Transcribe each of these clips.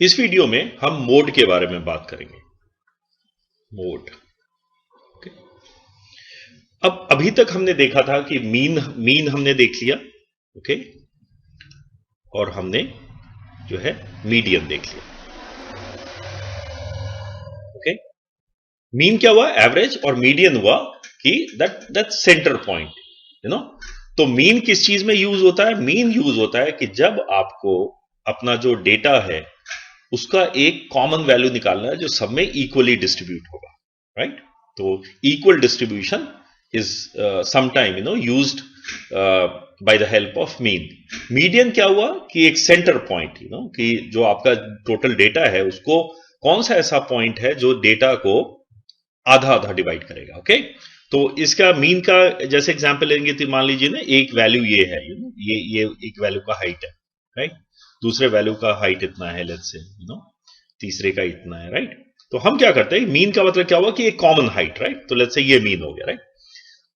इस वीडियो में हम मोड के बारे में बात करेंगे। Mode, okay. अब अभी तक हमने देखा था कि मीन हमने देख लिया, ओके, और हमने जो है मीडियन देख लिया, ओके। मीन क्या हुआ? एवरेज, और मीडियन हुआ कि that centre point, you know. तो मीन किस चीज में यूज होता है? मीन यूज होता है कि जब आपको अपना जो डेटा है उसका एक कॉमन वैल्यू निकालना है जो सब में इक्वली डिस्ट्रीब्यूट होगा, राइट? तो equal distribution is sometime used by the help of mean. Median क्या हुआ कि एक सेंटर पॉइंट, कि जो आपका टोटल डेटा है उसको कौन सा ऐसा पॉइंट है जो डेटा को आधा आधा डिवाइड करेगा, ओके। तो इसका मीन का जैसे एग्जांपल लेंगे तो मान लीजिए ना, एक वैल्यू ये है, ये एक वैल्यू का हाइट है, राइट? दूसरे वैल्यू का हाइट इतना है, लेट्स से, तीसरे का इतना है, राइट? तो हम क्या करते हैं, मीन का मतलब क्या हुआ कि एक कॉमन हाइट, राइट? तो लेट्स से ये मीन हो गया, राइट?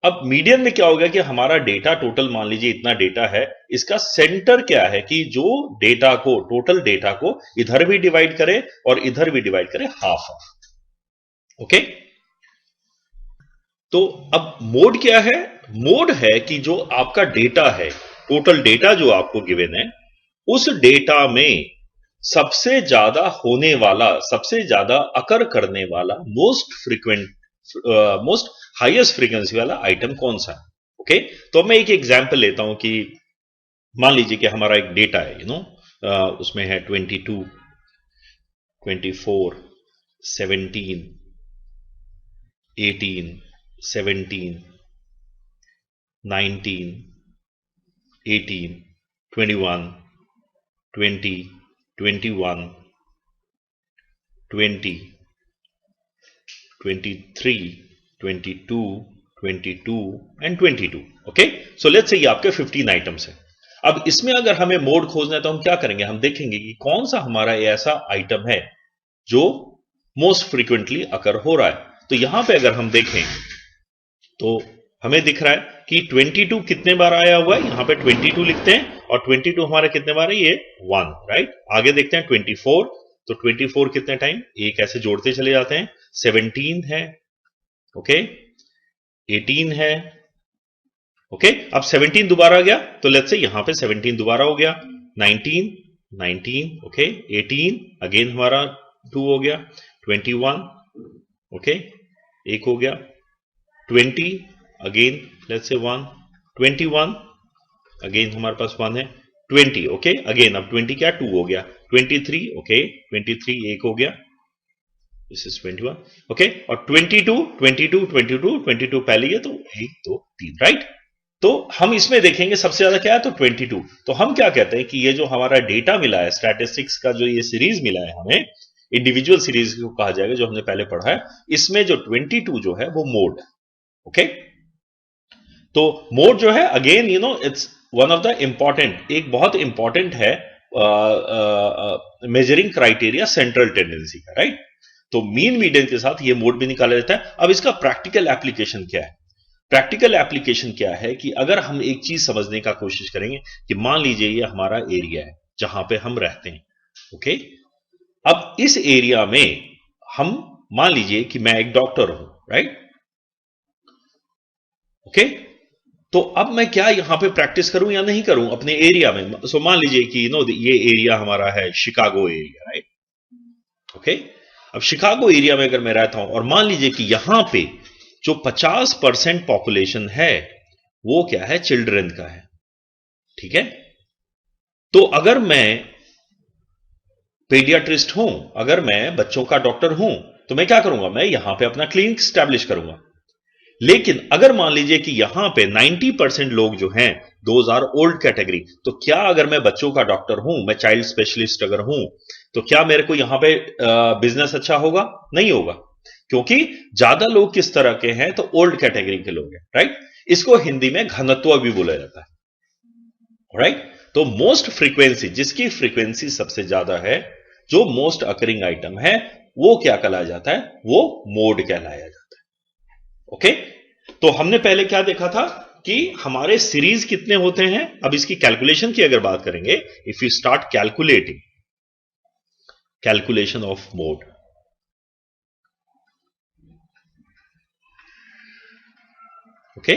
अब मीडियन में क्या होगा कि हमारा डेटा टोटल मान लीजिए इतना डेटा है, इसका सेंटर क्या है कि जो डेटा को, टोटल डेटा को इधर भी डिवाइड करे और इधर भी डिवाइड करे हाफ ऑफ, ओके। तो अब मोड क्या है? मोड है कि जो आपका डेटा है, टोटल डेटा जो आपको गिवन है, उस डेटा में सबसे ज्यादा होने वाला, सबसे ज्यादा अकर करने वाला, मोस्ट हाईएस्ट फ्रीक्वेंसी वाला आइटम कौन सा है, ओके। तो मैं एक एग्जांपल लेता हूं कि मान लीजिए कि हमारा एक डेटा है, उसमें है 22, 24, 17, 18, 17, 19, 18, 21, 20, 21, 20, 23, 22, 22 and 22, okay. So let's say ये आपके 15 आइटम्स है। अब इसमें अगर हमें मोड खोजना है तो हम क्या करेंगे? हम देखेंगे कि कौन सा हमारा ऐसा आइटम है जो मोस्ट फ्रीक्वेंटली अकर हो रहा है। तो यहां पे अगर हम देखें तो हमें दिख रहा है कि 22 कितने बार आया हुआ है, यहां पे 22 लिखते हैं, और 22 हमारे कितने बार है? ये 1, राइट? आगे देखते हैं 24, तो 24 कितने टाइम, एक ऐसे जोड़ते चले जाते हैं। 17 है, ओके, 18 है, ओके। अब 17 दोबारा गया, तो लेट्स से यहां पे 17 दोबारा हो गया। 19, 19, ओके। 18 अगेन हमारा 2 हो गया। 21, ओके, एक हो गया। 20 अगेन लेट्स से 1, 21 अगेन हमारे पास 1 है। 20, ओके, अगेन अब 20 क्या, 2 हो गया। 23, ओके, 23 एक हो गया, दिस इज 21, ओके। और 22, 22, 22, 22 पहले है, तो 1, 2, 3, राइट? तो हम इसमें देखेंगे सबसे ज्यादा क्या है, तो 22। तो हम क्या कहते हैं कि ये जो हमारा डेटा मिला है, स्टैटिस्टिक्स का जो ये सीरीज मिला है हमें, इंडिविजुअल सीरीज को कहा जाएगा, जो हमने पहले पढ़ा है, इसमें जो 22 जो है वो मोड है, ओके। तो मोड जो है, again it's one of the important, एक बहुत इंपॉर्टेंट है मेजरिंग क्राइटेरिया सेंट्रल टेंडेंसी का, राइट? तो मीन मीडियन के साथ ये मोड भी निकाला जाता है। अब इसका प्रैक्टिकल एप्लीकेशन क्या है? प्रैक्टिकल एप्लीकेशन क्या है कि अगर हम एक चीज समझने का कोशिश करेंगे कि मान लीजिए ये हमारा एरिया है जहां पे हम रहते हैं, ओके। अब इस एरिया में हम मान लीजिए कि मैं एक डॉक्टर हूं, राइट? ओके। तो अब मैं क्या यहां पे प्रैक्टिस करूं या नहीं करूं अपने एरिया में? सो मान लीजिए कि ये एरिया हमारा है शिकागो एरिया, राइट? ओके। अब शिकागो एरिया में अगर मैं रहता हूं और मान लीजिए कि यहां पे जो 50% पॉपुलेशन है वो क्या है, चिल्ड्रन का है, ठीक है। तो अगर मैं पीडियाट्रिस्ट हूं, अगर मैं बच्चों का डॉक्टर हूं, तो मैं क्या करूंगा? मैं यहां पे अपना क्लिनिक स्टैब्लिश करूंगा। लेकिन अगर मान लीजिए कि यहां पे 90% लोग जो हैं दोज आर ओल्ड कैटेगरी, तो क्या अगर मैं बच्चों का डॉक्टर हूं, मैं चाइल्ड स्पेशलिस्ट अगर हूं, तो क्या मेरे को यहां पे बिजनेस अच्छा होगा? नहीं होगा, क्योंकि ज्यादा लोग किस तरह के हैं, तो ओल्ड कैटेगरी के लोग हैं, राइट? इसको हिंदी में घनत्व भी बोला जाता है, राइट? तो मोस्ट फ्रीक्वेंसी, जिसकी फ्रीक्वेंसी सबसे ज्यादा है, जो मोस्ट अकरिंग आइटम है, वो क्या कहलाया जाता है? वो मोड कहलाया जाता है, ओके। तो हमने पहले क्या देखा था कि हमारे सीरीज कितने होते हैं। अब इसकी कैलकुलेशन की अगर बात करेंगे, if you start calculating, calculation of mode. Okay,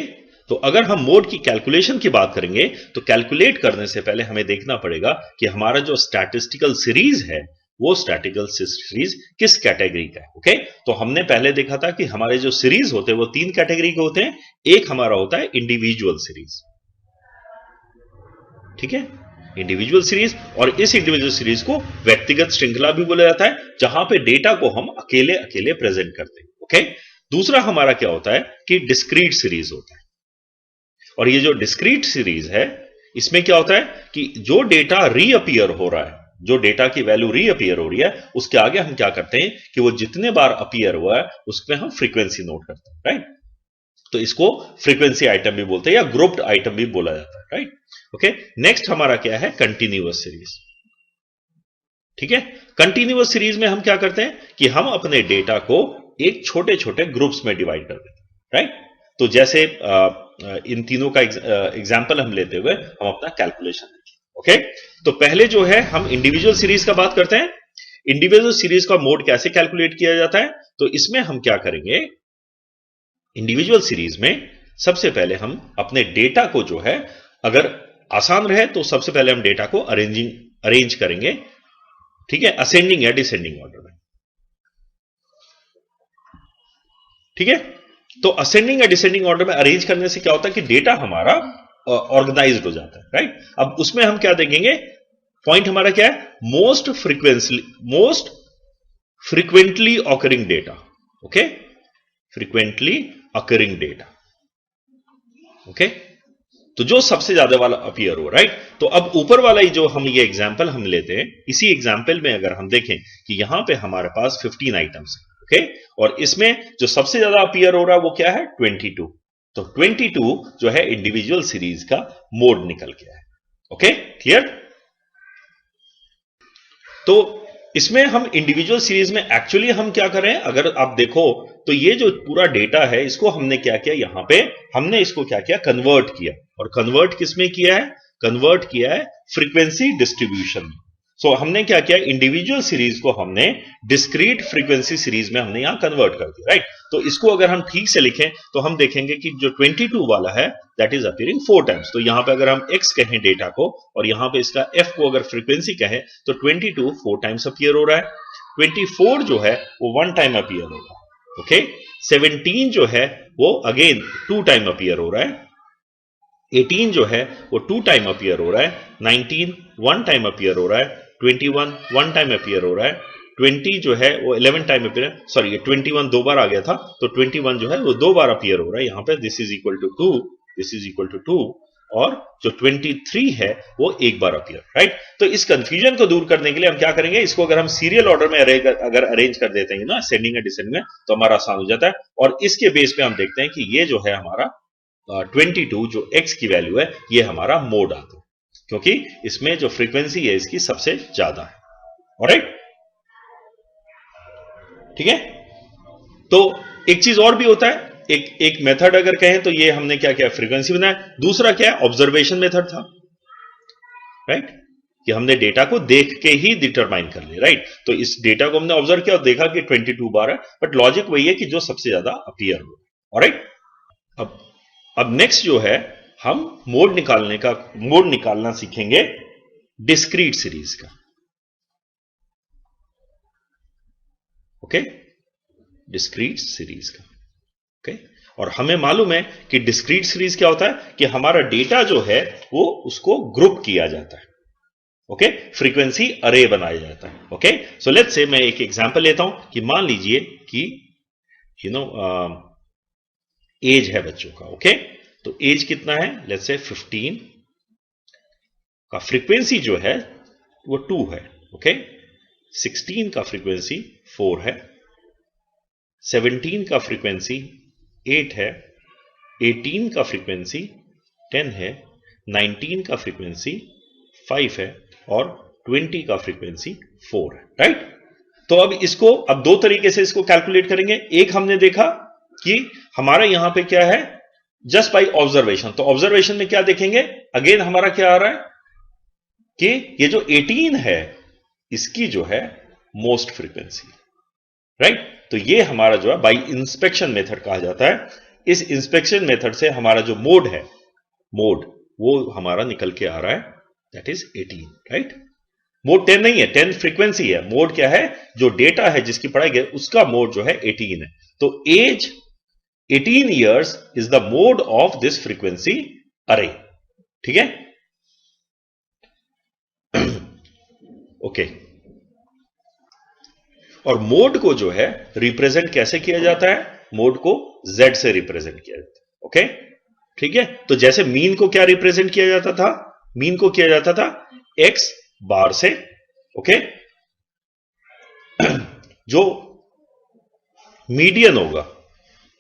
तो अगर हम मोड की कैलकुलेशन की बात करेंगे तो कैलकुलेट करने से पहले हमें देखना पड़ेगा कि हमारा जो स्टैटिस्टिकल सीरीज है वो स्टैटिस्टिकल सीरीज किस कैटेगरी का है। ओके, तो हमने पहले देखा था कि हमारे जो सीरीज होते हैं वो 3 कैटेगरी के होते हैं। एक हमारा होता है इंडिविजुअल सीरीज, ठीक है, इंडिविजुअल सीरीज, और इस इंडिविजुअल सीरीज को व्यक्तिगत श्रृंखला भी बोला जाता है, जहां पे डेटा को हम अकेले अकेले प्रेजेंट करते हैं। ओके, दूसरा हमारा क्या होता है कि डिस्क्रीट सीरीज होता है, और ये जो डिस्क्रीट सीरीज है इसमें क्या होता है कि जो डेटा रीअपियर हो रहा है, जो डेटा की वैल्यू रीअपियर हो रही है, उसके आगे हम क्या करते हैं कि वो जितने बार अपीयर हुआ है उसमें हम फ्रीक्वेंसी नोट करते हैं, राइट। तो इसको फ्रीक्वेंसी आइटम भी बोलते हैं या ग्रुप्ड आइटम भी बोला जाता है, राइट। ओके, नेक्स्ट हमारा क्या है कंटिन्यूअस सीरीज, ठीक है। कंटिन्यूअस सीरीज में हम क्या करते हैं कि हम अपने डेटा को एक छोटे छोटे ग्रुप्स में डिवाइड कर देते हैं, राइट। तो जैसे इन तीनों का एग्जाम्पल हम लेते हुए हम अपना कैलकुलेशन देखें। ओके, तो पहले जो है हम इंडिविजुअल सीरीज का बात करते हैं। इंडिविजुअल सीरीज का मोड कैसे कैलकुलेट किया जाता है, तो इसमें हम क्या करेंगे, इंडिविजुअल सीरीज में सबसे पहले हम अपने डेटा को जो है, अगर आसान रहे तो सबसे पहले हम डेटा को अरेंज करेंगे, ठीक है, असेंडिंग या डिसेंडिंग ऑर्डर में, ठीक है। तो असेंडिंग या डिसेंडिंग ऑर्डर में अरेंज करने से क्या होता है कि डेटा हमारा ऑर्गेनाइज्ड हो जाता है, राइट। अब उसमें हम क्या देखेंगे, पॉइंट हमारा क्या है, most frequently occurring data. Okay, frequently occurring data, okay, तो जो सबसे ज्यादा वाला अपीयर हो, राइट। तो अब ऊपर वाला ही जो हम ये एग्जांपल हम लेते हैं, इसी एग्जांपल में अगर हम देखें कि यहां पे हमारे पास 15 आइटम्स है, ओके, और इसमें जो सबसे ज्यादा अपीयर हो रहा है वो क्या है 22। तो 22 जो है इंडिविजुअल सीरीज का मोड निकल गया है। Okay, clear. तो इसमें हम इंडिविजुअल सीरीज में एक्चुअली हम क्या करें, अगर आप देखो तो ये जो पूरा डेटा है इसको हमने क्या किया, यहां पे हमने इसको क्या किया, कन्वर्ट किया। और कन्वर्ट किसमें किया है, कन्वर्ट किया है फ्रीक्वेंसी डिस्ट्रीब्यूशन में। सो हमने क्या किया, इंडिविजुअल सीरीज को हमने डिस्क्रीट फ्रीक्वेंसी सीरीज में हमने यहां कन्वर्ट कर दिया, राइट। तो इसको अगर हम ठीक से लिखें तो हम देखेंगे कि जो 22 वाला है दैट इज अपीयरिंग 4 टाइम्स। तो यहां पे अगर हम x कहें डेटा को और यहां पे इसका f को अगर फ्रीक्वेंसी कहें तो 22 4 टाइम्स अपीयर हो रहा है, 24 जो है वो 1 टाइम अपीयर होगा, ओके, 17 जो है वो अगेन 2 टाइम अपीयर हो रहा है, 18 जो है वो 2 टाइम अपीयर हो रहा है, 19 1 टाइम अपीयर हो रहा है, 21 1 टाइम अपीयर हो रहा है, 20 जो है वो 11 टाइम अपीयर, सॉरी ये 21 दो बार आ गया था, तो 21 जो है वो 2 बार अपीयर हो रहा है यहां पे, this is equal to 2, this is equal to 2, और जो 23 है वो एक बार अपीयर, राइट। तो इस कंफ्यूजन को दूर करने के लिए हम क्या करेंगे, इसको अगर हम सीरियल ऑर्डर में अगर अरेंज कर देते हैं ना, असेंडिंग या डिसेंडिंग में, तो हमारा आसान हो जाता है। और इसके बेस पे हम देखते हैं कि ये जो है हमारा 22 जो x की वैल्यू है ये हमारा मोड आता है, क्योंकि इसमें जो फ्रीक्वेंसी है इसकी सबसे ज्यादा है, ऑलराइट, ठीक है। तो एक चीज और भी होता है, एक मेथड अगर कहें तो ये हमने क्या किया, फ्रीक्वेंसी बनाया। दूसरा क्या है, ऑब्जर्वेशन मेथड था, राइट, कि हमने डेटा को देख के ही डिटरमाइन कर लिया, राइट। तो इस डेटा को हमने ऑब्जर्व किया और देखा कि 22 बार है, बट लॉजिक वही है कि जो सबसे ज्यादा अपीयर हो, ऑलराइट। अब नेक्स्ट जो है हम मोड निकालना सीखेंगे डिस्क्रीट सीरीज का, ओके, डिस्क्रीट सीरीज का, ओके। और हमें मालूम है कि डिस्क्रीट सीरीज क्या होता है कि हमारा डेटा जो है वो उसको ग्रुप किया जाता है, ओके, फ्रीक्वेंसी अरे बनाया जाता है, ओके। सो लेट्स से मैं एक एग्जांपल लेता हूं कि मान लीजिए कि एज है बच्चों का, ओके। तो एज कितना है, लेट्स से 15 का फ्रीक्वेंसी जो है वो 2 है, ओके। 16 का फ्रीक्वेंसी 4 है, 17 का फ्रीक्वेंसी 8 है, 18 का फ्रीक्वेंसी 10 है, 19 का फ्रीक्वेंसी 5 है, और 20 का फ्रीक्वेंसी 4 है, राइट। तो अब दो तरीके से इसको कैलकुलेट करेंगे। एक हमने देखा कि हमारा यहां पे क्या है, जस्ट बाय ऑब्जर्वेशन। तो ऑब्जर्वेशन में क्या देखेंगे, अगेन हमारा क्या आ रहा है कि ये जो 18 है इसकी जो है मोस्ट फ्रीक्वेंसी, राइट। तो ये हमारा जो है बाय इंस्पेक्शन मेथड कहा जाता है। इस इंस्पेक्शन मेथड से हमारा जो मोड है, मोड वो हमारा निकल के आ रहा है, दैट इज 18, राइट। मोड 10 नहीं है, 10 फ्रीक्वेंसी है। मोड क्या है, जो डेटा है जिसकी पढ़ाई गई उसका मोड जो है 18 है। तो age 18 years is the mode of this frequency अरे, ठीक है। ओके और मोड को जो है रिप्रेजेंट कैसे किया जाता है, मोड को Z से रिप्रेजेंट किया जाता है, ओके ठीक है। तो जैसे मीन को क्या रिप्रेजेंट किया जाता था, मीन को किया जाता था X बार से, ओके। जो मीडियन होगा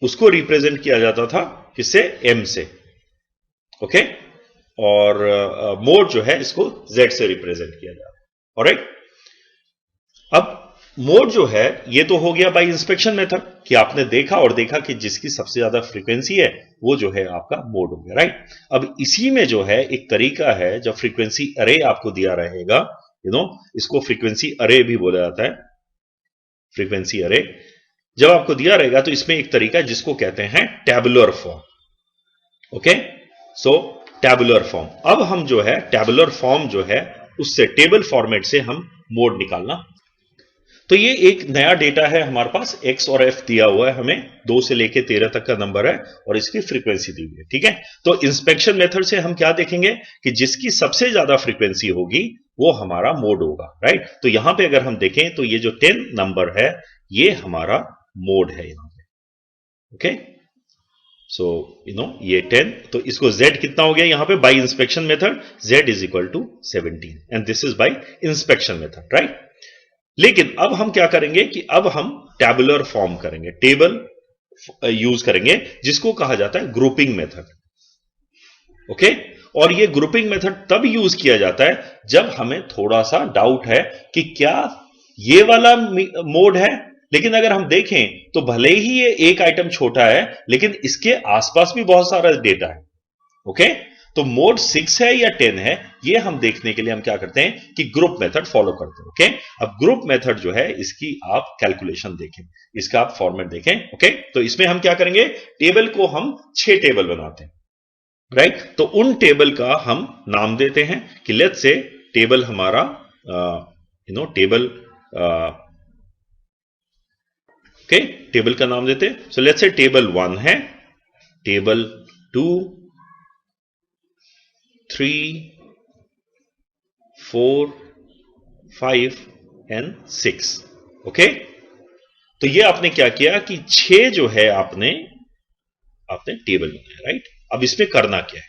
उसको रिप्रेजेंट किया जाता था किससे, M से, ओके। और मोड जो है इसको Z से रिप्रेजेंट किया जाता है, ऑलराइट। अब मोड जो है ये तो हो गया बाय इंस्पेक्शन मेथड कि आपने देखा और देखा कि जिसकी सबसे ज्यादा फ्रीक्वेंसी है वो जो है आपका मोड हो गया, राइट। अब इसी में जो है एक तरीका है, जब फ्रीक्वेंसी अरे आपको दिया रहेगा, इसको फ्रीक्वेंसी अरे भी बोला जाता है, फ्रीक्वेंसी अरे जब आपको दिया रहेगा तो इसमें एक तरीका है जिसको कहते हैं टैबुलर फॉर्म, ओके। सो टैबुलर फॉर्म, अब हम जो है टैबुलर फॉर्म जो है उससे टेबल फॉर्मेट से हम मोड निकालना। तो ये एक नया डेटा है हमारे पास, X और F दिया हुआ है हमें, 2 से लेके 13 तक का नंबर है और इसकी फ्रीक्वेंसी दी हुई है, ठीक है। तो इंस्पेक्शन मेथड से हम क्या देखेंगे कि जिसकी सबसे ज्यादा फ्रीक्वेंसी होगी वो हमारा मोड होगा, राइट। तो यहां पे अगर हम देखें तो ये जो 10 नंबर है ये हमारा मोड है यहां पे, ओके। सो ये 10, तो इसको Z कितना हो गया यहां पे by inspection method, Z is equal to 17 and this is by inspection method, right. लेकिन अब हम क्या करेंगे कि अब हम टैबुलर फॉर्म करेंगे, टेबल यूज करेंगे जिसको कहा जाता है ग्रुपिंग मेथड, ओके। और ये ग्रुपिंग मेथड तब यूज किया जाता है जब हमें थोड़ा सा डाउट है कि क्या ये वाला मोड है, लेकिन अगर हम देखें तो भले ही ये एक आइटम छोटा है लेकिन इसके आसपास भी बहुत सारा डेटा है, ओके। तो मोड 6 है या 10 है ये हम देखने के लिए हम क्या करते हैं कि ग्रुप मेथड फॉलो करते हैं, ओके। अब ग्रुप मेथड जो है इसकी आप कैलकुलेशन देखें, इसका आप फॉर्मेट देखें, ओके। तो इसमें हम क्या करेंगे, टेबल को हम 6 टेबल बनाते हैं, राइट। तो उन टेबल का हम नाम देते हैं कि लेट्स से टेबल हमारा टेबल, ओके, टेबल का नाम देते हैं। सो लेट्स से टेबल 1 है, टेबल 2, 3, 4, 5 एंड 6, ओके। तो ये आपने क्या किया कि 6 जो है आपने टेबल बनाया, राइट। अब इसमें करना क्या है,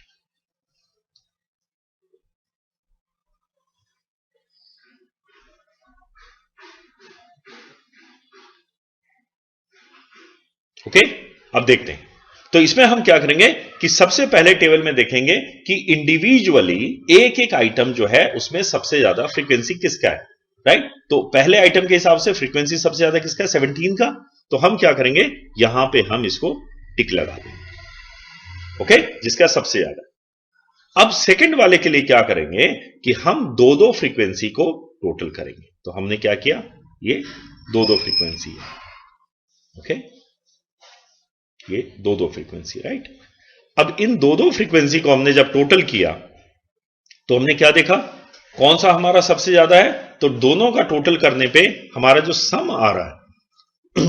ओके। अब देखते हैं तो इसमें हम क्या करेंगे कि सबसे पहले टेबल में देखेंगे कि इंडिविजुअली एक एक आइटम जो है उसमें सबसे ज्यादा फ्रीक्वेंसी किसका है, राइट। तो पहले आइटम के हिसाब से फ्रीक्वेंसी सबसे ज्यादा किसका है, 17 का। तो हम क्या करेंगे, यहां पे हम इसको टिक लगा देंगे, ओके, जिसका सबसे ज्यादा। अब सेकंड वाले के लिए क्या करेंगे कि हम दो दो फ्रीक्वेंसी को टोटल करेंगे। तो हमने क्या किया, ये दो दो फ्रीक्वेंसी है, ओके, ये दो दो फ्रीक्वेंसी, राइट। अब इन दो दो फ्रीक्वेंसी को हमने जब टोटल किया तो हमने क्या देखा, कौन सा हमारा सबसे ज्यादा है। तो दोनों का टोटल करने पे हमारा जो सम आ रहा है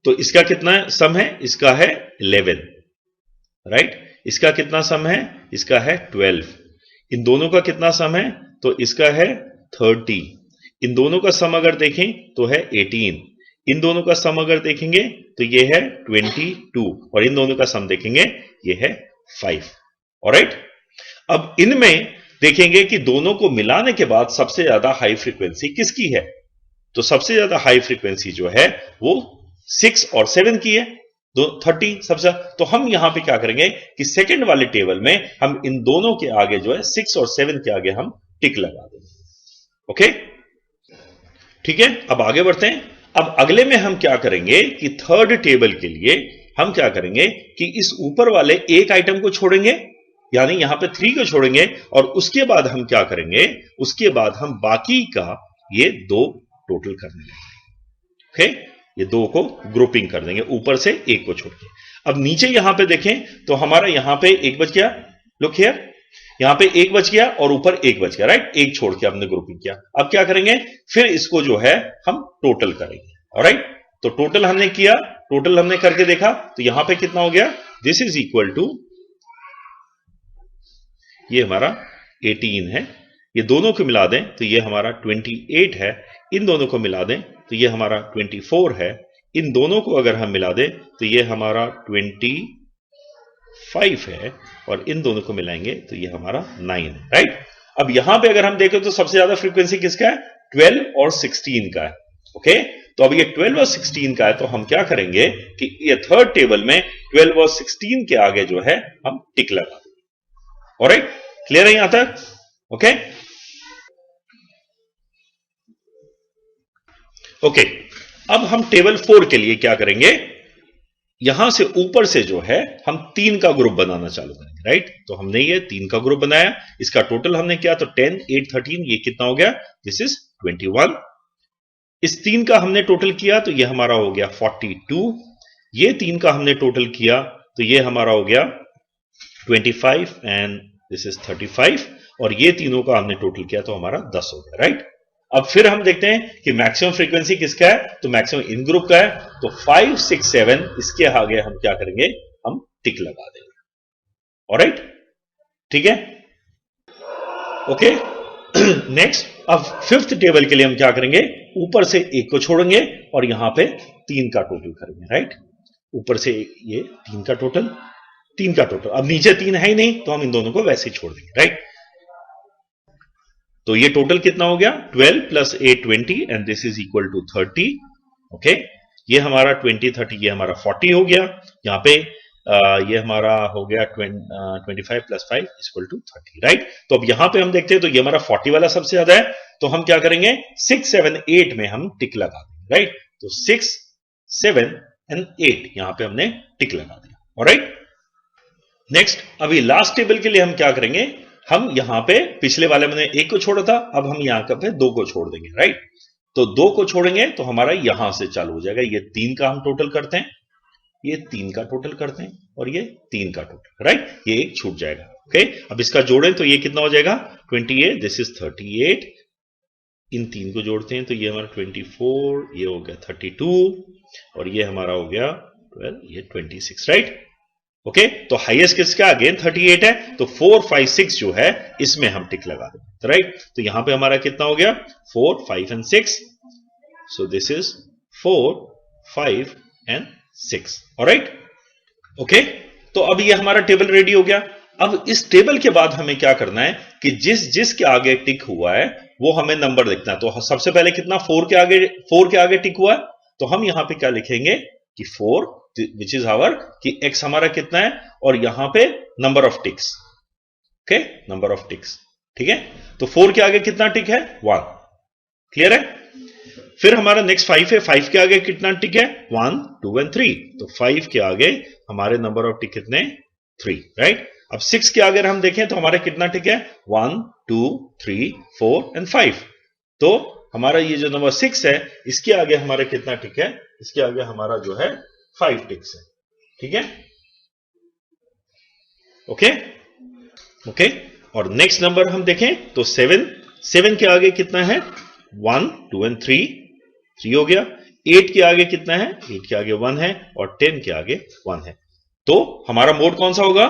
तो इसका कितना सम है, इसका है 11, राइट। इसका कितना सम है, इसका है 12। इन दोनों का कितना सम है, तो इसका है 30। इन दोनों का सम अगर देखें तो है 18। इन दोनों का सम अगर देखेंगे तो ये है 22 और इन दोनों का सम देखेंगे ये है 5, ऑलराइट। अब इनमें देखेंगे कि दोनों को मिलाने के बाद सबसे ज्यादा हाई फ्रीक्वेंसी किसकी है। तो सबसे ज्यादा हाई फ्रीक्वेंसी जो है वो 6 और 7 की है, 30 सबसे। तो हम यहां पे क्या करेंगे कि सेकंड वाले टेबल में हम इन दोनों के आगे जो है 6 और 7 के आगे हम टिक लगा देंगे, ओके, ठीक है। अब आगे बढ़ते हैं। अब अगले में हम क्या करेंगे कि थर्ड टेबल के लिए हम क्या करेंगे कि इस ऊपर वाले एक आइटम को छोड़ेंगे, यानी यहां पे 3 को छोड़ेंगे और उसके बाद हम क्या करेंगे, उसके बाद हम बाकी का ये 2 टोटल करने लगेंगे। ओके, ये दो को ग्रुपिंग कर देंगे ऊपर से एक को छोड़ के। अब नीचे यहां पे देखें तो हमारा यहां पे एक बच गया, लुक हियर, यहां पे एक बच गया और ऊपर एक बच गया, राइट, एक छोड़ के हमने ग्रुपिंग किया। अब क्या करेंगे, फिर इसको जो है हम टोटल करेंगे। ऑलराइट, तो टोटल हमने किया, टोटल हमने करके देखा तो यहां पे कितना हो गया, दिस इज इक्वल टू, ये हमारा 18 है, ये दोनों को मिला दें तो ये हमारा 28 है, इन दोनों को मिला दें तो ये हमारा 24 है, इन दोनों को अगर हम मिला दें तो ये हमारा 25 है, और इन दोनों को मिलाएंगे तो ये हमारा 9 है, राइट। अब यहां पे अगर हम देखें तो सबसे ज्यादा फ्रीक्वेंसी किसका है, 12 और 16 का है। ओके, तो अब ये 12 और 16 का है, तो हम क्या करेंगे कि ये थर्ड टेबल में 12 और 16 के आगे जो है हम टिक लगा देंगे। ऑलराइट, क्लियर है यहां तक? ओके ओके, अब हम टेबल 4 के लिए क्या करेंगे, यहां से ऊपर से जो है हम 3 का ग्रुप बनाना चालू करेंगे, राइट। तो हमने ये 3 का ग्रुप बनाया, इसका टोटल हमने किया तो 10, 8, 13, ये कितना हो गया, दिस इज 21। इस 3 का हमने टोटल किया तो ये हमारा हो गया 42, ये 3 का हमने टोटल किया तो ये हमारा हो गया 25 एंड दिस इज 35, और ये तीनों का हमने टोटल किया तो हमारा 10 हो गया, राइट। अब फिर हम देखते हैं कि मैक्सिमम फ्रीक्वेंसी किसका है, तो मैक्सिमम इन ग्रुप का है, तो 5, 6, 7 इसके आगे हम क्या करेंगे, हम टिक लगा देंगे। ऑलराइट, ठीक है, ओके। नेक्स्ट, अब फिफ्थ टेबल के लिए हम क्या करेंगे, ऊपर से एक को छोड़ेंगे और यहां पे 3 का टोटल करेंगे, राइट। ऊपर से ये 3 का टोटल, 3 का टोटल, अब नीचे 3 है ही नहीं तो हम इन दोनों को वैसे ही छोड़ देंगे, राइट। तो ये टोटल कितना हो गया, 12 plus 8 20 and this is equal to 30। Okay, ये हमारा 20 30 ये हमारा 40 हो गया, यहां पे ये हमारा हो गया 25 प्लस 5 इक्वल टू 30, राइट। तो अब यहां पे हम देखते हैं तो ये हमारा 40 वाला सबसे ज्यादा है, तो हम क्या करेंगे, 6, 7, 8 में हम टिक लगा देंगे, राइट। तो 6, 7 एंड 8 यहां पे हमने टिक लगा दिया। ऑलराइट, नेक्स्ट, अभी लास्ट टेबल के लिए हम क्या करेंगे, हम यहां पे पिछले वाले में एक को छोड़ा था, अब हम यहां पे 2 को छोड़ देंगे, राइट। तो 2 को छोड़ेंगे तो हमारा यहां से चालू हो जाएगा, ये 3 का हम टोटल करते हैं, ये 3 का टोटल करते हैं और ये 3 का टोटल, राइट, ये एक छूट जाएगा। ओके, अब इसका जोड़ें तो ये कितना हो जाएगा, 28, दिस इज 38, इन 3 को जोड़ते हैं तो ये हमारा 24, ये हो गया 32 और ये हमारा हो गया 12, ये 26, राइट। ओके, तो हाईएस्ट किसका, अगेन 38 है, तो 4, 5, 6 जो है इसमें हम टिक लगा देंगे, राइट। तो यहां पे हमारा कितना हो गया, 4, 5 and 6, so this is 4, 5 and 6। Alright, okay, तो अब ये हमारा टेबल रेडी हो गया। अब इस टेबल के बाद हमें क्या करना है कि जिसके आगे टिक हुआ है वो हमें नंबर देखना है। तो सबसे पहले कितना, 4 के आगे टिक हुआ है, तो हम यहां पे क्या लिखेंगे कि 4 विच इज आवर, कि x हमारा कितना है और यहां पे number of ticks. Okay, number of ticks, ठीक है। तो 4 के आगे कितना टिक है, 1, क्लियर है। फिर हमारा नेक्स्ट 5 है, 5 के आगे कितना टिक है, 1, 2 एंड 3, तो 5 के आगे हमारे नंबर ऑफ टिक कितने, 3, राइट। अब 6 के आगे हम देखें तो हमारे कितना टिक है, 1, 2, 3, 4 एंड 5, तो हमारा ये जो नंबर 6 है इसके आगे हमारे कितना टिक है, इसके आगे हमारा जो है 5 टिक्स है, ठीक है। ओके ओके, और नेक्स्ट नंबर हम देखें तो 7 के आगे कितना है, 1, 2 एंड 3 हो गया। 8 के आगे कितना है, 8 के आगे 1 है और 10 के आगे 1 है, तो हमारा मोड कौन सा होगा,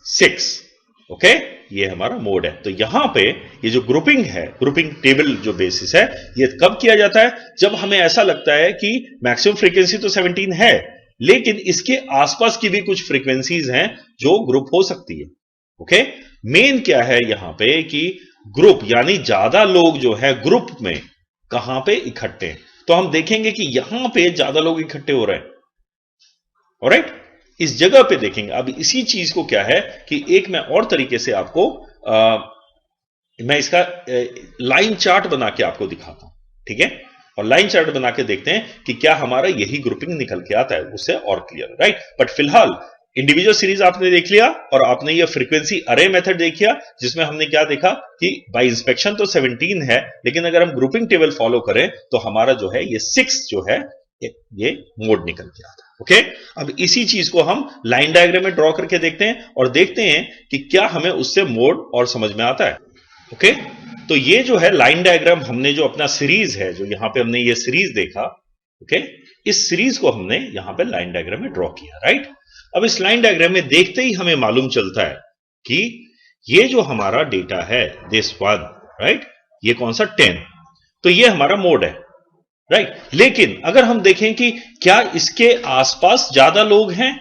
6। ओके, ये हमारा मोड है। तो यहां पे ये जो ग्रुपिंग है, ग्रुपिंग टेबल जो बेसिस है, ये कब किया जाता है, जब हमें ऐसा लगता है कि मैक्सिमम फ्रीक्वेंसी तो 17 है लेकिन इसके आसपास की भी कुछ फ्रीक्वेंसीज हैं जो ग्रुप हो सकती है। ओके, मेन क्या है यहां पे कि ग्रुप यानी ज्यादा लोग जो है ग्रुप में कहां पे इकट्ठे हैं, तो हम देखेंगे कि यहां पे ज्यादा लोग इकट्ठे हो रहे हैं। ऑलराइट, इस जगह पे देखेंगे। अब इसी चीज को क्या है कि एक मैं और तरीके से आपको मैं इसका लाइन चार्ट बना के आपको दिखाता हूं, ठीक है, और लाइन चार्ट बना के देखते हैं कि क्या हमारा यही ग्रुपिंग निकल के आता है, उससे और क्लियर, राइट। बट फिलहाल इंडिविजुअल सीरीज आपने देख लिया और आपने ये फ्रीक्वेंसी अरे मेथड देख लिया, जिसमें हमने क्या देखा कि बाय इंस्पेक्शन तो 17 है, लेकिन अगर हम ग्रुपिंग टेबल फॉलो करें तो हमारा जो है ये 6 जो है ये मोड निकल के आता है। ओके, अब इसी चीज को हम लाइन डायग्राम में ड्रॉ करके देखते हैं और देखते हैं कि क्या हमें उससे मोड और समझ में आता है। ओके, तो ये जो है लाइन डायग्राम हमने जो अपना सीरीज है, जो यहां पे हमने ये सीरीज देखा, ओके, इस सीरीज को हमने यहां पे लाइन डायग्राम में ड्रॉ किया, राइट। अब इस लाइन डायग्राम में देखते ही हमें मालूम चलता है कि ये जो हमारा डेटा है दिस वन, राइट, ये कौन सा 10, तो ये हमारा मोड है, राइट। लेकिन अगर हम देखें कि क्या इसके आसपास ज्यादा लोग हैं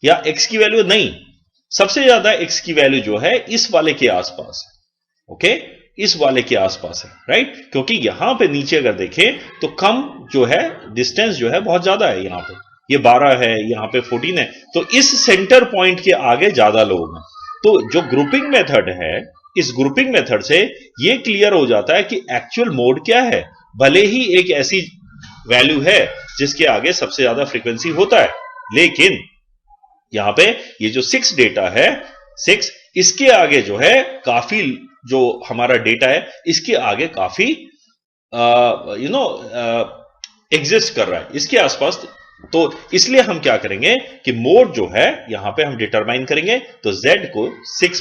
या x की वैल्यू, नहीं, सबसे ज्यादा x की वैल्यू जो है इस वाले के आसपास है। ओके, इस वाले के आसपास है, राइट, क्योंकि यहां पे नीचे अगर देखें तो कम जो है डिस्टेंस जो है बहुत ज्यादा है, यहां पे ये 12 है, यहां पे 14 है, तो इस सेंटर पॉइंट के आगे ज्यादा लोग हैं। तो जो ग्रुपिंग मेथड है, इस ग्रुपिंग मेथड से ये क्लियर हो जाता है कि एक्चुअल मोड क्या है, भले ही एक ऐसी वैल्यू है जिसके आगे सबसे ज्यादा फ्रीक्वेंसी होता है, लेकिन यहां पे ये जो 6 डेटा है, 6, इसके आगे जो है काफी, जो हमारा डेटा है इसके आगे काफी एग्जिस्ट कर रहा है इसके आसपास। तो इसलिए हम क्या करेंगे कि मोड जो है यहां पे हम डिटरमाइन करेंगे, तो Z को 6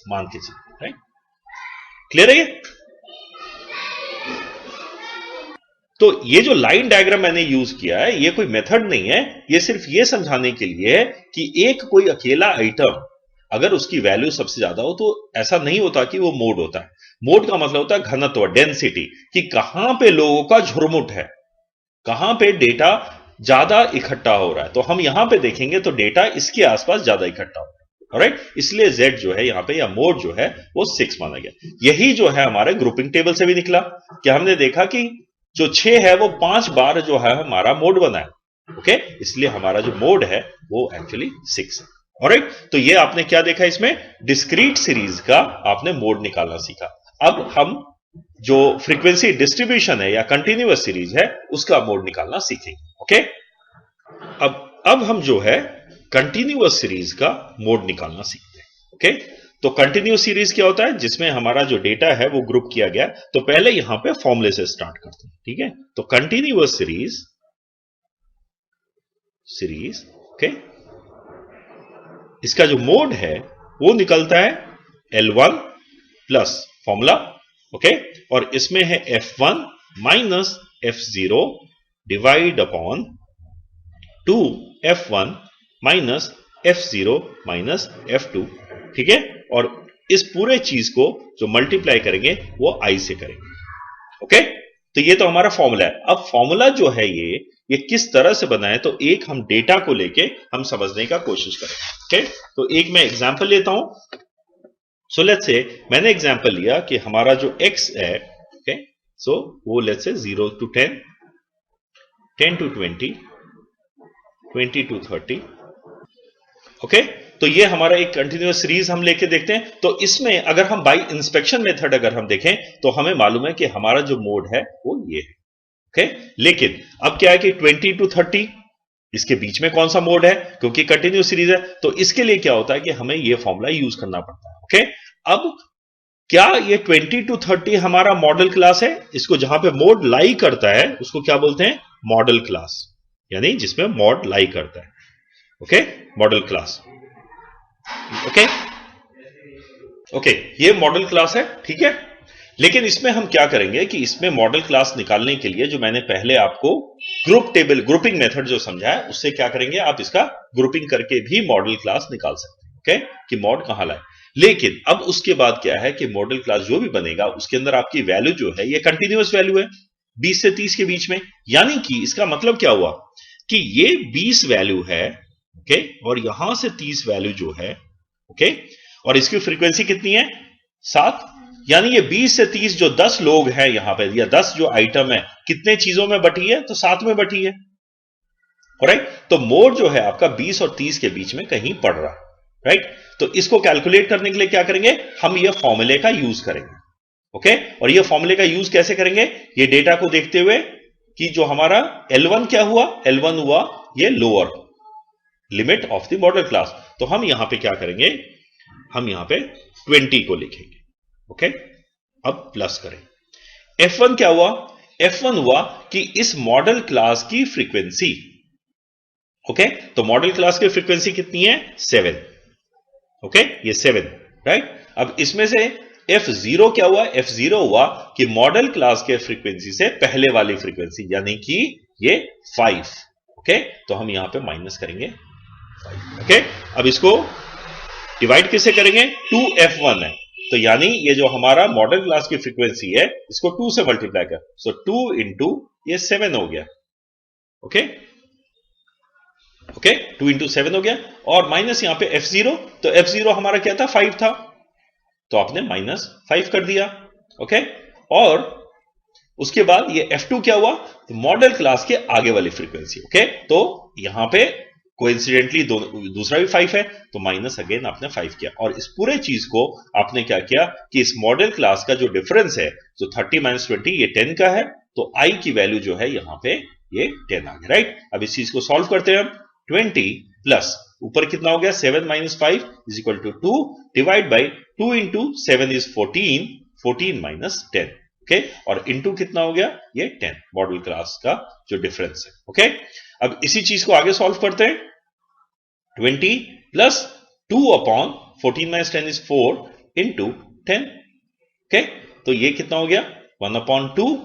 मान के चलिए, राइट, क्लियर है ये। तो ये जो लाइन डायग्राम मैंने यूज किया है ये कोई मेथड नहीं है, ये सिर्फ ये समझाने के लिए है कि एक कोई अकेला आइटम अगर उसकी वैल्यू सबसे ज्यादा हो तो ऐसा नहीं होता कि वो मोड होता है। मोड का मतलब होता है घनत्व, डेंसिटी, कि कहां पे लोगों का झुरमुट है, कहां पे डेटा ज्यादा इकट्ठा हो रहा है। तो हम यहां पे देखेंगे तो डेटा इसके आसपास ज्यादा इकट्ठा हो रहा है, ऑलराइट, इसलिए Z जो है यहां पे, या मोड जो है वो 6 माना गया। यही जो है हमारे ग्रुपिंग टेबल से भी निकला कि हमने देखा कि जो 6 है वो 5 बार जो है हमारा मोड बना है, ओके, इसलिए हमारा जो मोड है वो एक्चुअली 6 है, ऑलराइट। तो ये आपने क्या देखा, इसमें डिस्क्रीट सीरीज का आपने मोड निकालना सीखा। अब हम जो फ्रीक्वेंसी डिस्ट्रीब्यूशन है या कंटिन्यूअस सीरीज है उसका मोड निकालना सीखेंगे, ओके। अब हम जो है कंटिन्यूअस सीरीज का मोड निकालना सीखते हैं, ओके। तो कंटिन्यूअस सीरीज क्या होता है, जिसमें हमारा जो डेटा है वो ग्रुप किया गया। तो पहले यहां पे फॉर्मूले से स्टार्ट करते हैं, ठीक है। तो कंटिन्यूअस सीरीज, ओके, इसका जो मोड है वो निकलता है L1 प्लस फॉर्मूला, ओके, और इसमें है F1 minus F0 divide upon 2F1 minus F0 minus F2, ठीक है। और इस पूरे चीज को जो मल्टीप्लाई करेंगे वो I से करेंगे, ओके। तो ये तो हमारा फॉर्मूला है। अब फॉर्मूला जो है ये किस तरह से बना है, तो एक हम डेटा को लेके हम समझने का कोशिश करेंगे, ओके। तो एक मैं एग्जांपल लेता हूं। सो लेट्स से मैंने एग्जांपल लिया कि हमारा जो x है, ओके, सो वो let's say 0 to 10, 10 to 20, 20 to 30, okay. तो ये हमारा एक कंटिन्यूअस सीरीज हम लेके देखते हैं। तो इसमें अगर हम बाय इंस्पेक्शन मेथड अगर हम देखें तो हमें मालूम है कि हमारा जो मोड है वो ये है, ओके। लेकिन अब क्या है कि 20 to 30 इसके बीच में कौन सा मोड है, क्योंकि कंटिन्यूअस सीरीज है, तो इसके लिए क्या होता है कि हमें ये फॉर्मूला यूज करना पड़ता है, ओके। अब क्या ये 20 to 30 हमारा मॉडल क्लास है, इसको जहां पे मोड लाई करता है उसको क्या बोलते हैं, मॉडल क्लास, यानी जिसमें मॉड लाई करता है, ओके, मॉडल क्लास, ओके, ये मॉडल क्लास है, ठीक है। लेकिन इसमें हम क्या करेंगे कि इसमें मॉडल क्लास निकालने के लिए जो मैंने पहले आपको ग्रुपिंग मेथड जो समझाया उससे क्या करेंगे, आप इसका ग्रुपिंग करके भी मॉडल क्लास निकाल सकते हैं, ओके, कि मॉड कहां लाए। लेकिन अब उसके बाद क्या है कि मॉडल क्लास जो भी बनेगा उसके अंदर आपकी वैल्यू जो है ये कंटिन्यूअस वैल्यू है 20 से 30 के बीच में, यानी कि इसका मतलब क्या हुआ कि ये 20 वैल्यू है, ओके, और यहां से 30 वैल्यू जो है, ओके, और इसकी फ्रीक्वेंसी कितनी है, 7, यानी ये 20 से 30 जो 10 लोग हैं यहां पे, या 10 जो आइटम है कितने चीजों में बटी है, तो 7 में बटी है, राइट। तो मोड जो है आपका 20 और 30 के बीच में कहीं पड़ रहा है, राइट। तो इसको कैलकुलेट करने के लिए क्या करेंगे, हम ये फॉर्मूले का यूज करेंगे, ओके। और ये फॉर्मूले का यूज कैसे करेंगे, ये डेटा को देखते हुए कि जो हमारा L1 क्या हुआ, L1 हुआ ये lower, limit of the model class. तो हम यहां पे क्या करेंगे, हम यहां पे 20 को लिखेंगे। ओके, अब प्लस करें। F1 क्या हुआ, F1 हुआ कि इस मॉडल क्लास की फ्रीक्वेंसी। ओके, तो मॉडल क्लास की फ्रीक्वेंसी कितनी है, 7। ओके, ये 7, राइट। अब इसमें से F0 क्या हुआ, F0 हुआ कि मॉडल क्लास के फ्रीक्वेंसी से पहले वाली फ्रीक्वेंसी, यानी कि ये 5। ओके, तो हम यहां पे माइनस करेंगे 5। ओके, अब इसको डिवाइड किससे करेंगे, 2F1 है, तो यानी ये जो हमारा मॉडल क्लास की फ्रीक्वेंसी है इसको 2 से मल्टीप्लाई कर, सो 2 इंटू ये 7 हो गया। ओके, ओके, 2 इंटू 7 हो गया, और माइनस यहां पे F0, तो F0 हमारा क्या था, 5 था, तो आपने -5 कर दिया। ओके, और उसके बाद ये F2 क्या हुआ, तो मॉडल क्लास के आगे वाली फ्रीक्वेंसी। ओके, तो यहां पे कोइंसिडेंटली दूसरा भी 5 है, तो माइनस अगेन आपने 5 किया, और इस पूरे चीज को आपने क्या किया कि इस मॉडल क्लास का जो डिफरेंस है, जो 30 - 20 ये 10 का है, तो आई की वैल्यू जो है यहां पे ये 10 आ गया, राइट। अब इस चीज को सॉल्व करते हैं हम, 20 प्लस ऊपर कितना हो गया, 7 - 5 is equal to 2, divide by 2 into 7 is 14, 14 minus 10। Okay, और इंटू कितना हो गया, ये 10, मॉडल क्लास का जो डिफरेंस है। ओके, अब इसी चीज को आगे सॉल्व करते हैं, 20 plus 2 upon 14 minus 10 is 4 into 10। Okay, तो ये कितना हो गया, 1/2,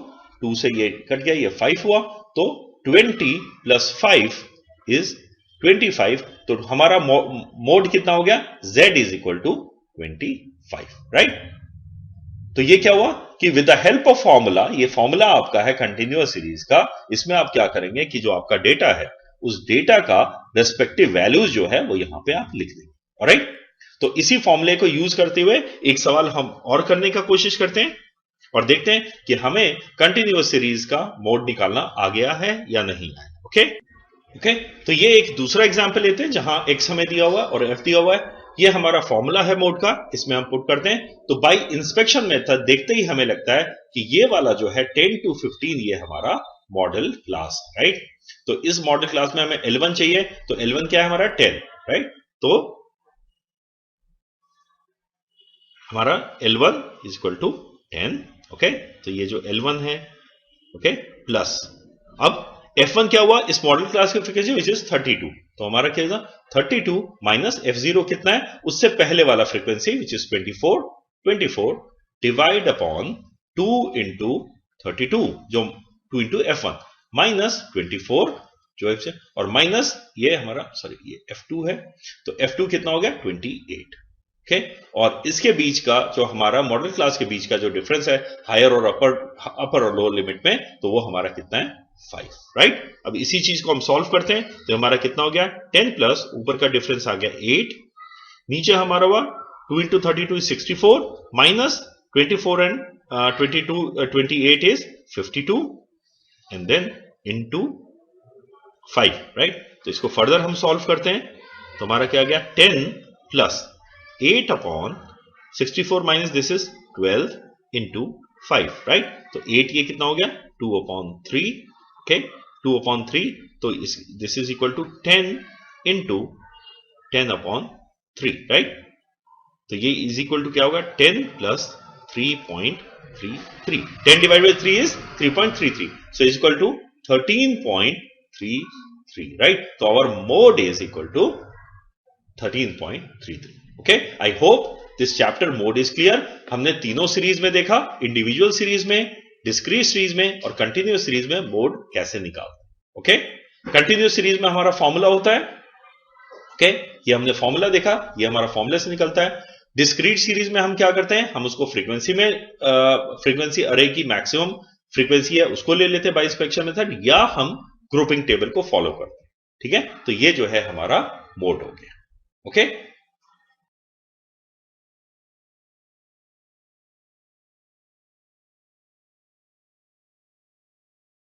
2 से ये कट गया, ये 5 हुआ, तो 20 प्लस 5 इज 25, तो हमारा मोड कितना हो गया, z is equal to 25, right. तो ये क्या हुआ कि with the help of formula, ये फॉर्मूला आपका है कंटिन्यूअस सीरीज का, इसमें आप क्या करेंगे कि जो आपका डेटा है उस डेटा का रेस्पेक्टिव वैल्यूज जो है वो यहां पे आप लिख देंगे, ऑलराइट। तो इसी फॉर्मूले को यूज करते हुए एक सवाल हम और करने का कोशिश करते हैं और देखते हैं कि हमें कंटिन्यूअस सीरीज का मोड निकालना आ गया है या नहीं आया। ओके, ओके, तो ये एक दूसरा एग्जांपल लेते हैं जहां x हमें दिया हुआ है और f दिया हुआ है, ये हमारा फॉर्मूला है मोड का, इसमें हम पुट करते हैं। तो बाय इंस्पेक्शन मेथड देखते ही हमें लगता है कि ये वाला जो है 10 to 15 ये हमारा मॉडल क्लास, राइट। तो इस मॉडल क्लास में हमें L1 चाहिए, तो L1 क्या है हमारा 10, राइट। तो हमारा L1 is equal to 10। Okay, तो ये जो L1 है, ओके, प्लस अब F1 क्या हुआ, इस मॉडल क्लास की फ्रीक्वेंसी विच इज 32, तो हमारा क्या होगा 32 माइनस F0 कितना है, उससे पहले वाला frequency which is 24, 24 divide upon 2 into 32, जो 2 इंटू F1 माइनस 24 जो F से, और माइनस ये हमारा सॉरी ये F2 है, तो F2 कितना हो गया 28। ओके, और इसके बीच का जो हमारा मॉडल क्लास के बीच का जो डिफरेंस है हायर और अपर और लोअर लिमिट में, तो वो हमारा कितना है 5, राइट। अब इसी चीज को हम सॉल्व करते हैं, तो हमारा कितना हो गया 10 प्लस ऊपर का डिफरेंस आ गया 8, नीचे हमारा हुआ 2 into 32 is 64 minus 24 and 28 is 52 and then into 5, right. तो इसको फर्दर हम सॉल्व करते हैं, तो हमारा क्या आ गया 10 plus 8 upon 64 minus this is 12 into 5, right. तो 8 ये कितना हो गया 2/3, ओके, 2/3, तो this is equal to 10 into 10/3, right. तो ये इज इक्वल टू क्या होगा 10 plus 3.33, 10 divide by 3 is 3.33, so is equal to 13.33, right. तो our mode is equal to 13.33। Okay, I hope this chapter mode is clear. हमने तीनों series में देखा, individual series में, डिस्क्रीट सीरीज में और कंटिन्यूअस सीरीज में मोड कैसे निकालते। ओके, कंटिन्यूअस सीरीज में हमारा फॉर्मूला होता है, ओके, ये हमने फॉर्मूला देखा, ये हमारा फॉर्मूला से निकलता है। डिस्क्रीट सीरीज में हम क्या करते हैं, हम उसको फ्रीक्वेंसी में फ्रीक्वेंसी अरे की मैक्सिमम फ्रीक्वेंसी है उसको ले लेते हैं बाय इंस्पेक्शन मेथड, या हम ग्रुपिंग टेबल को फॉलो करते हैं, ठीक है। तो ये जो है हमारा मोड हो गया। ओके,